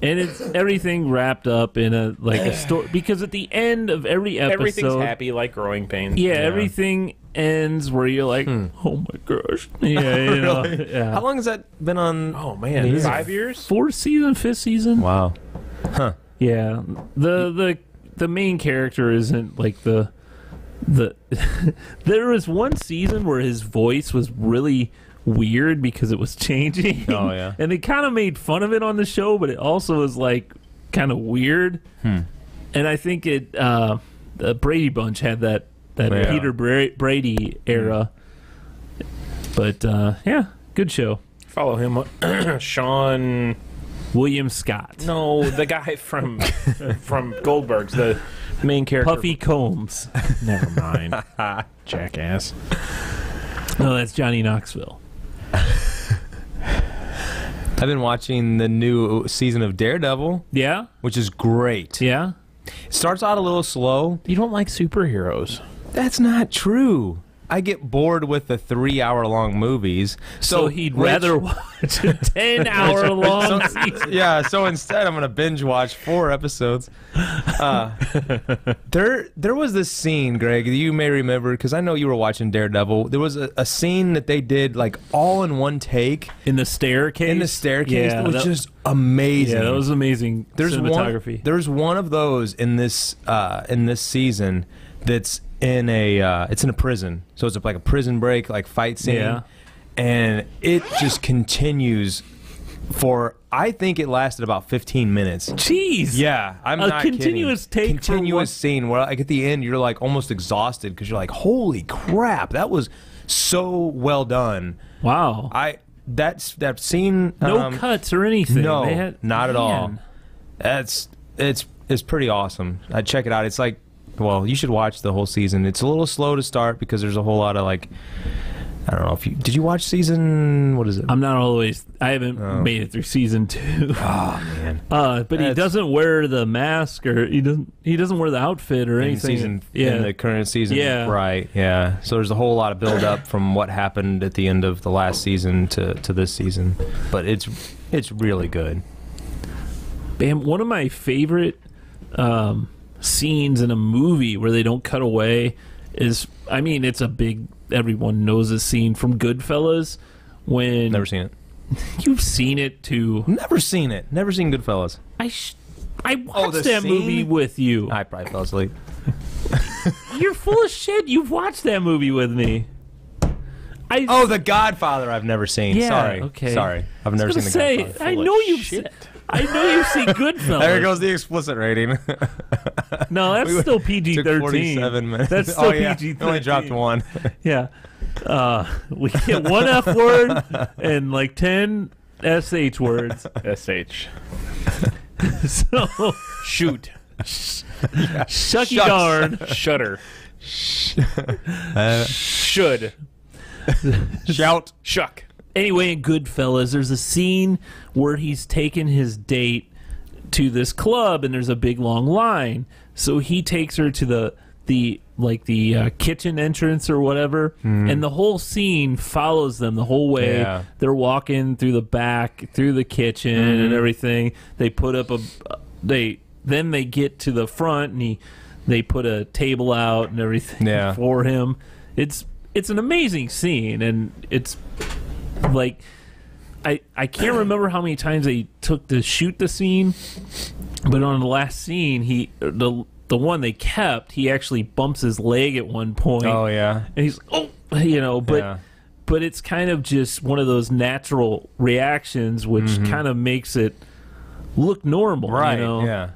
and it's everything wrapped up in a story, because at the end of every episode, Everything's happy like growing pains. Yeah, everything ends where you're like, oh my gosh, yeah, you know, Really? yeah. How long has that been on? Oh man, These are 5 years? Fourth season, fifth season. Wow. Yeah, the main character isn't like the there was one season where his voice was really weird because it was changing. Oh, yeah. And they kind of made fun of it on the show, but it also was like kind of weird. And I think the Brady Bunch had that Yeah. Peter Brady era. But yeah, good show. Follow him, Sean. William Scott. No, the guy from Goldbergs, the main character. Puffy Combs. Never mind, jackass. No, that's Johnny Knoxville. I've been watching the new season of Daredevil, Yeah? which is great. Yeah? It starts out a little slow. You don't like superheroes. That's not true. I get bored with the 3-hour-long movies. So he'd rather watch a 10-hour-long season. Yeah, so instead I'm going to binge watch 4 episodes. There was this scene, Greg, that you may remember, because I know you were watching Daredevil. There was a scene that they did like all in one take In the staircase? in the staircase. Yeah, that was just amazing. Yeah, that was amazing cinematography. There's one of those in this season that's in it's in a prison. So it's like a prison break, like fight scene. Yeah. And it just continues for, I think it lasted about 15 minutes. Jeez. Yeah, I'm A not continuous kidding. take for Continuous what- scene where like at the end you're like almost exhausted because you're like, holy crap, that was so well done. Wow. That scene. No cuts or anything. No, They had- not at all. Man. It's pretty awesome. I'd check it out. It's like, well, you should watch the whole season. It's a little slow to start because there's a whole lot of like, I don't know if did you watch season, what is it? I'm not always. I haven't made it through season 2. Oh man. But he That's- doesn't wear the mask, or he doesn't wear the outfit or anything. In the current season, Yeah. right? Yeah. So there's a whole lot of build up from what happened at the end of the last season to this season, but it's really good. Bam, one of my favorite scenes in a movie where they don't cut away is, I mean, it's a big, everyone knows this scene from Goodfellas when Never seen it. you've seen it too. Never seen it. Never seen Goodfellas. I watched the that scene? movie with you. I probably fell asleep. You're full of shit. You've watched that movie with me. Oh, The Godfather. I've never seen. Yeah, Sorry. okay. Sorry. I've never seen The Godfather. I know you've seen. I know you've seen Goodfellas. There goes the explicit rating. No, that's We still took PG-13. 47 minutes. That's still oh, yeah. PG-13. Only dropped one. Yeah. We get one F word and like 10 SH words. SH. So, Shoot. shucky Shucks. darn. Shudder. Should. Shout. Shuck. Anyway, in Goodfellas, there's a scene where he's taken his date to this club and there's a big long line. So he takes her to the kitchen entrance or whatever, and the whole scene follows them the whole way. Yeah. They're walking through the back, through the kitchen and everything. They put up then they get to the front and they put a table out and everything for him. It's an amazing scene, and it's like I can't remember how many times they took to shoot the scene, but on the last scene, the one they kept, he actually bumps his leg at one point. Oh yeah, and he's but it's kind of just one of those natural reactions, which kind of makes it look normal, right? You know? Yeah.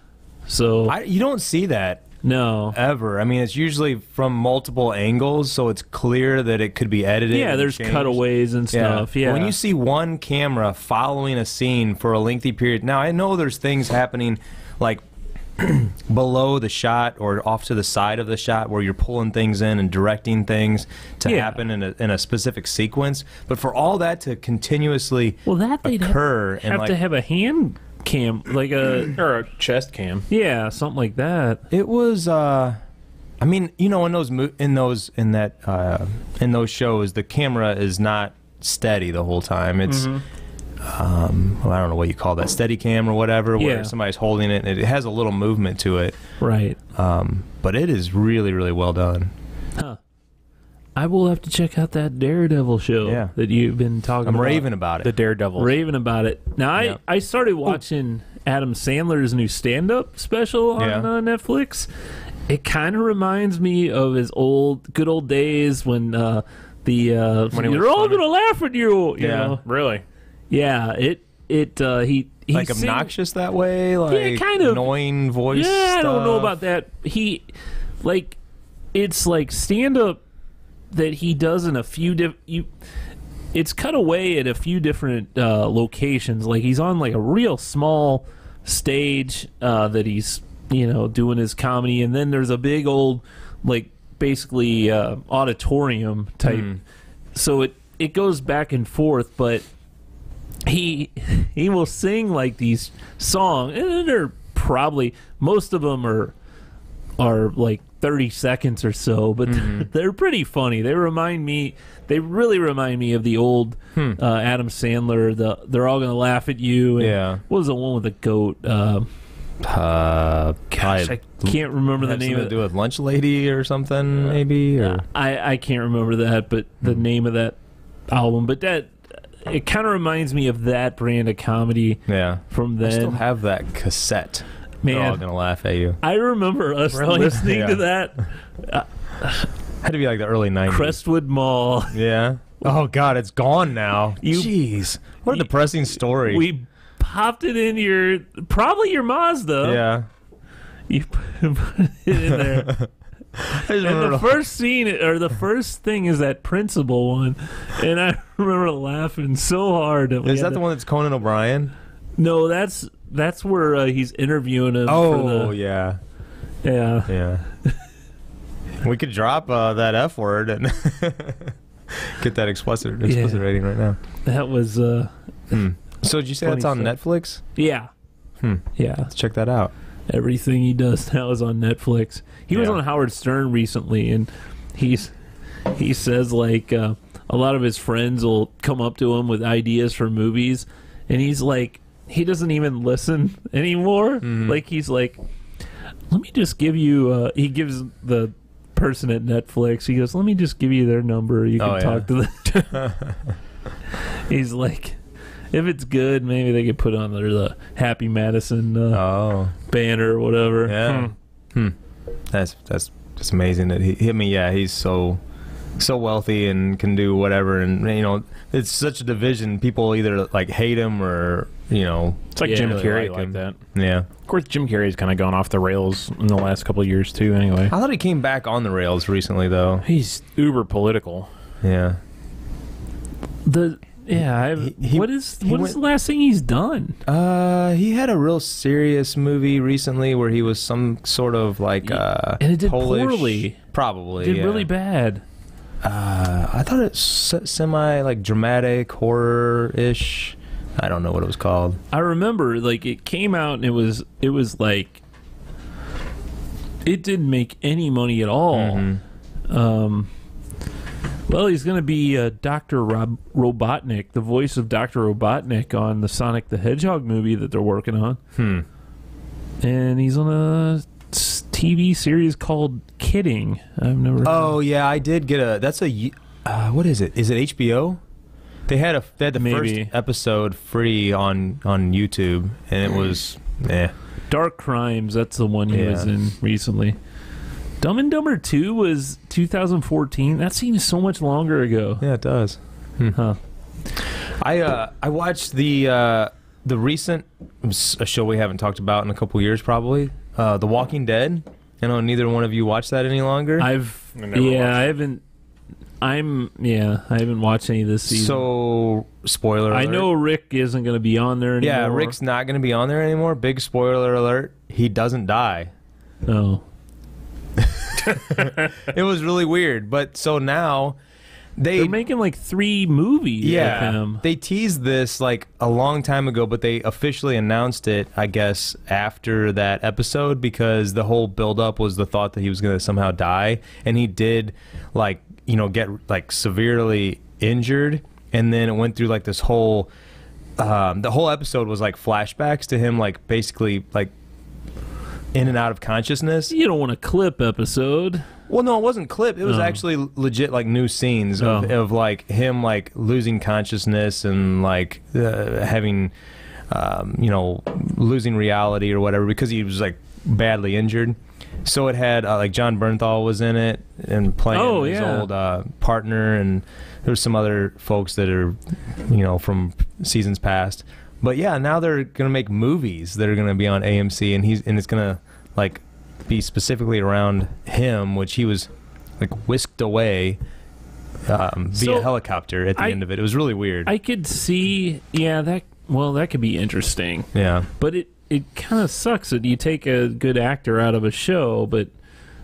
So you don't see that ever. I mean, it's usually from multiple angles, so it's clear that it could be edited. Yeah, there's changed. Cutaways and stuff. Yeah. When you see one camera following a scene for a lengthy period, now I know there's things happening like below the shot or off to the side of the shot where you're pulling things in and directing things to happen in a specific sequence. But for all that to continuously occur, have to have a hand cam, like or a chest cam. Yeah, something like that. it was. I mean, you know, in those shows, the camera is not steady the whole time. It's well, I don't know what you call that, steady cam or whatever, where somebody's holding it and it has a little movement to it. Right. But it is really, really well done. Huh. I will have to check out that Daredevil show that you've been talking about. I'm raving about it. The Daredevil. Raving about it. Now, I started watching Adam Sandler's new stand-up special on Netflix. It kind of reminds me of his good old days when when you're all going to laugh at you know. Really? Yeah, he like obnoxious that way, like kind of annoying voice. Yeah, stuff. I don't know about that. It's like stand up that he does in a few it's cut away at a few different locations. Like he's on like a real small stage that he's doing his comedy, and then there's a big old like basically auditorium type. So it goes back and forth, but he will sing like these songs, and they're probably most of them are like 30 seconds or so, but they're pretty funny. They really remind me of the old Adam Sandler. They're all gonna laugh at you. And what was the one with the goat? Gosh, I can't remember the name of it. To do with Lunch Lady or something, maybe. Or I can't remember that, but the name of that album. But it kind of reminds me of that brand of comedy. Yeah, from then. I still have that cassette. Man, they're all gonna laugh at you. I remember us listening to that. Had to be like the early 90s. Crestwood Mall. Yeah. Oh God, it's gone now. Jeez, what a depressing story. We popped it in probably your Mazda. Yeah. You put it in there. And the first scene, or the first thing, is that principal one, and I remember laughing so hard. Is that the one that's Conan O'Brien? No, that's where he's interviewing him. Oh, yeah. Yeah. We could drop that F word and get that explicit rating right now. That was. So did you say that's on Netflix? Yeah. Yeah. Let's check that out. Everything he does now is on Netflix. He was on Howard Stern recently, and he says like a lot of his friends will come up to him with ideas for movies, and he's like, he doesn't even listen anymore. Like he's like, let me just give you. He gives the person at Netflix. He goes, let me just give you their number. You can talk to them. He's like, if it's good, maybe they could put on the Happy Madison banner or whatever. Yeah. That's amazing that he's so wealthy and can do whatever, and it's such a division. People either like hate him or it's like Jim Carrey like that. Yeah. Of course, Jim Carrey's kind of gone off the rails in the last couple of years too. Anyway, I thought he came back on the rails recently though. He's uber political. Yeah. What is the last thing he's done? He had a real serious movie recently where he was some sort of like and it did Polish, poorly. Probably Did really bad. I thought it's semi like dramatic horror-ish. I don't know what it was called. I remember like it came out and it was like it didn't make any money at all. Mm-hmm. Well, he's going to be Dr. Robotnik, the voice of Dr. Robotnik on the Sonic the Hedgehog movie that they're working on. And he's on a TV series called Kidding. I've never. Oh yeah, I did get a. That's a. What is it? Is it HBO? They had the Maybe. first episode free on YouTube, and it was Dark Crimes. That's the one he was in recently. Dumb and Dumber 2 was 2014. That seems so much longer ago. Yeah, it does. Huh. I watched the recent a show we haven't talked about in a couple years, probably. The Walking Dead. I know neither one of you watch that any longer. I haven't watched any of this season. So, spoiler alert. I know Rick isn't going to be on there anymore. Yeah, Rick's not going to be on there anymore. Big spoiler alert. He doesn't die. Oh. It was really weird. But so now they're making like 3 movies with him. They teased this like a long time ago, but they officially announced it, I guess, after that episode, because the whole build-up was the thought that he was going to somehow die. And he did, like, you know, get like severely injured. And then it went through like this whole the whole episode was like flashbacks to him, like basically like in and out of consciousness. You don't want a clip episode. Well, no, it wasn't clip. It was actually legit, like, new scenes of like him like losing consciousness and like having you know, losing reality or whatever, because he was like badly injured. So it had like John Bernthal was in it and playing his old partner, and there was some other folks that are, you know, from seasons past. But yeah, now they're gonna make movies that are gonna be on AMC, and it's gonna like be specifically around him, which he was like whisked away via helicopter at the end of it. It was really weird. I could see, that could be interesting. Yeah, but it kind of sucks that you take a good actor out of a show. But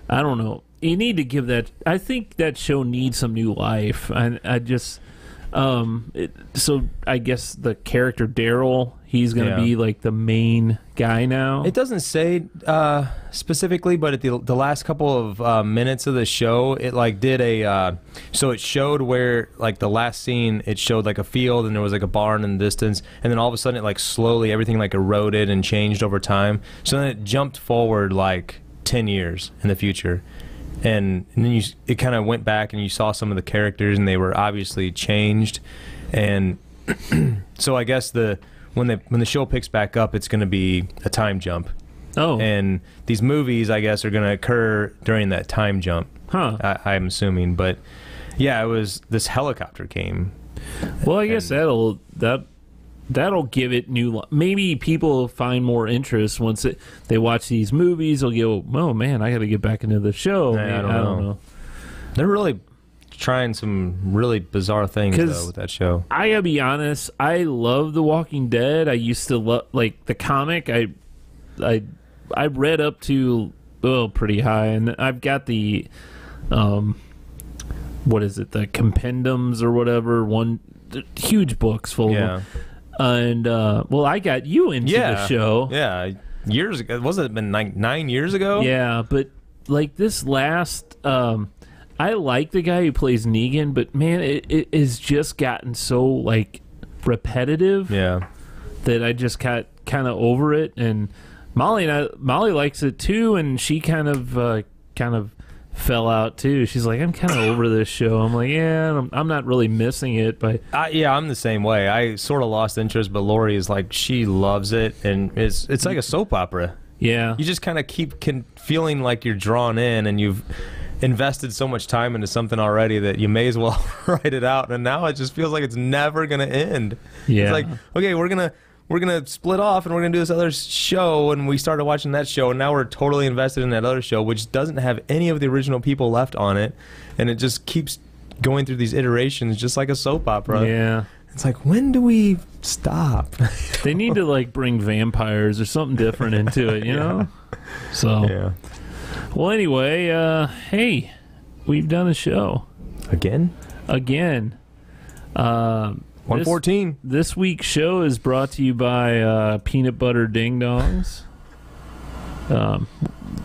I don't know. You need to give that. I think that show needs some new life. I just. So I guess the character Daryl, he's going to be like the main guy now. It doesn't say specifically, but at the last couple of minutes of the show, it like did a so it showed where like the last scene, it showed like a field and there was like a barn in the distance, and then all of a sudden it like slowly everything like eroded and changed over time. So then it jumped forward like 10 years in the future. And then it kind of went back, and you saw some of the characters, and they were obviously changed. And so I guess when the show picks back up, it's going to be a time jump. Oh. And these movies, I guess, are going to occur during that time jump. Huh. I'm assuming, but yeah, it was this helicopter came. Well, I guess that'll give it new. Maybe people will find more interest once they watch these movies. They'll go, oh man, I got to get back into the show. I don't know. They're really trying some really bizarre things though with that show. I gotta be honest. I love The Walking Dead. I used to love like the comic. I read up to pretty high, and I've got the what is it? The compendiums or whatever. Huge books full of them. And I got you into the show. Yeah, years ago. Wasn't it been like 9 years ago? Yeah, but like this last, I like the guy who plays Negan, but man, it has just gotten so like repetitive. Yeah, that I just got kind of over it. And Molly likes it too, and she kind of fell out too. She's like, I'm kind of over this show. I'm like, I'm not really missing it, but I'm the same way. I sort of lost interest, but Lori is like, she loves it, and it's like a soap opera. Yeah, you just kind of keep feeling like you're drawn in, and you've invested so much time into something already that you may as well write it out. And now it just feels like it's never gonna end. Yeah, it's like, okay, we're gonna split off and we're gonna do this other show, and we started watching that show, and now we're totally invested in that other show, which doesn't have any of the original people left on it, and it just keeps going through these iterations just like a soap opera. Yeah, it's like, when do we stop? They need to like bring vampires or something different into it, you know? So well, anyway, hey, we've done a show again 114. This week's show is brought to you by Peanut Butter Ding Dongs.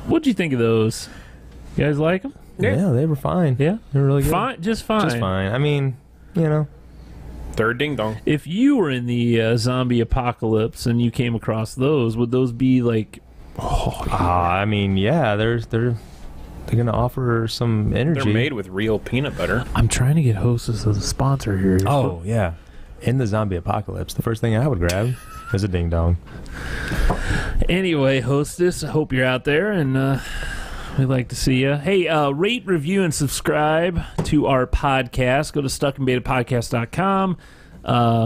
What'd you think of those? You guys like them? Yeah, they were fine. Yeah? They were really good. Fine? Just fine. Just fine. I mean, you know. Third ding dong. If you were in the zombie apocalypse and you came across those, would those be like... I mean, yeah, they're gonna offer some energy. They're made with real peanut butter. I'm trying to get Hostess as a sponsor here. Oh yeah, in the zombie apocalypse, the first thing I would grab is a ding dong. Anyway, Hostess, I hope you're out there, and we'd like to see you. Hey, rate, review, and subscribe to our podcast. Go to stuckandbetapodcast.com.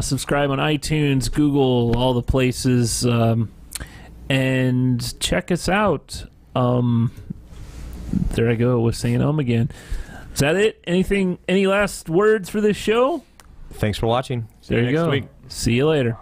Subscribe on iTunes, Google, all the places, and check us out. There I go with saying again. Is that it? Any last words for this show? Thanks for watching. There you next go. week. See you later.